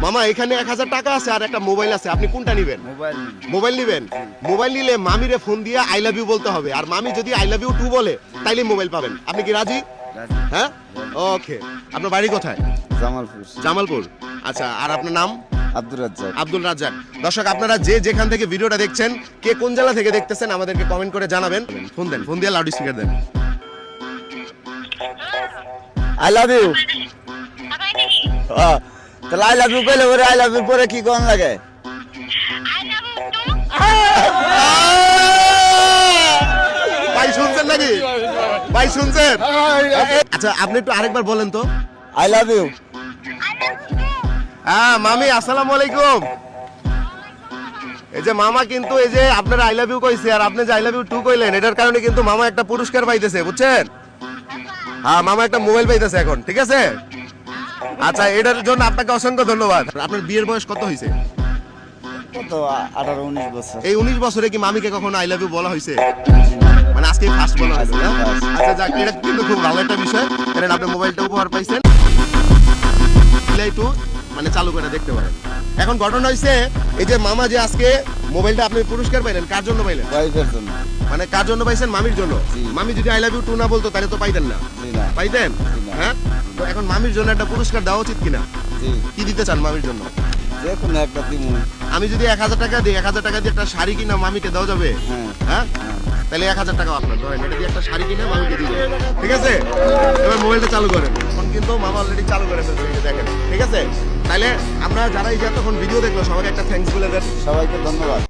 মামা এখানে 1000 টাকা আছে আর একটা মোবাইল আছে, আপনি কোনটা নেবেন? মোবাইল মোবাইল নেবেন। মোবাইল নিলে মামিরে ফোন দিয়ে আই লাভ ইউ বলতে হবে, আর মামি যদি আই লাভ ইউ টু বলে তাইলে মোবাইল পাবেন। আপনি কি রাজি? হ্যাঁ, ওকে। আপনার বাড়ি কোথায়? জামালপুর। জামালপুর। আচ্ছা, আর আপনার নাম? আব্দুর রাজ্জাক। আব্দুল রাজ্জাক। দর্শক, আপনারা যে যেখান থেকে ভিডিওটা দেখছেন, কে কোন জেলা থেকে দেখতেছেন আমাদেরকে কমেন্ট করে জানাবেন। ফোন দেন, ফোন দিয়ে লাউড স্পিকার দেন। I love you. তাহলে আই লাভ ইউ কইলে পরে আই লাভ ইউ পরে কি কোন লাগে? ভাই শুনছেন নাকি? ভাই শুনছেন? আচ্ছা, আপনি একটু আরেকবার বলেন তো। I love you. হ্যাঁ মামি, আসসালামু আলাইকুম। এই যে মামা কিন্তু এই যে আপনার আই লাভ ইউ কইছে আর আপনি যে আই লাভ ইউ টু কইলেন, এটার কারণে কিন্তু মামা একটা পুরস্কার পাইতেছে, বুঝছেন? হ্যাঁ, মামা একটা মোবাইল পাইতেছে এখন, ঠিক আছে? আচ্ছা, এটার জন্য আপনাকে অসংখ্য ধন্যবাদ। আপনার বিয়ের বয়স কত হয়েছে? কত 18-19 বছর। এই 19 বছরে কি মামিকে কখনো আই লাভ ইউ বলা হয়েছে? মানে আজকে ফার্স্ট বলা হয়েছে না? আচ্ছা যাক, এটা কিন্তু খুব ভালো একটা বিষয়, কারণ আপনি মোবাইলটা উপহার পাইছেন। একটু মানে চালু করে দেখতে পারেন। এখন ঘটনা হইছে এই যে মামা যে আজকে মোবাইলটা আপনি পুরস্কার পাইলেন, কার জন্য পাইলেন? ওয়াইফের জন্য। মানে কার জন্য পাইছেন? মামির জন্য। মামি যদি আই লাভ ইউ টু না বলতো তাহলে তো পাইতেন না। জি না। পাইতেন? হ্যাঁ, তো এখন মামির জন্য একটা পুরস্কার দেওয়া উচিত কিনা? জি। কি দিতে চান মামির জন্য? যে কোনো একটা দিমু। আমি যদি 1000 টাকা দিই, 1000 টাকা দিয়ে একটা শাড়ি কিনা মামিকে দেওয়া যাবে? হ্যাঁ। হ্যাঁ, তাহলে 1000 টাকা আপনার ধরেন, এটা দিয়ে একটা শাড়ি কিনে মামিকে দিয়ে দিবেন। ঠিক আছে? এবার মোবাইলটা চালু করেন। এখন কিন্তু মামা অলরেডি চালু করে ফেলছে, এই যে দেখেন। ঠিক আছে? তাহলে আমরা যারা এই যে এতক্ষণ ভিডিও দেখলো সবাইকে একটা থ্যাঙ্কস বলে দেন। সবাইকে ধন্যবাদ।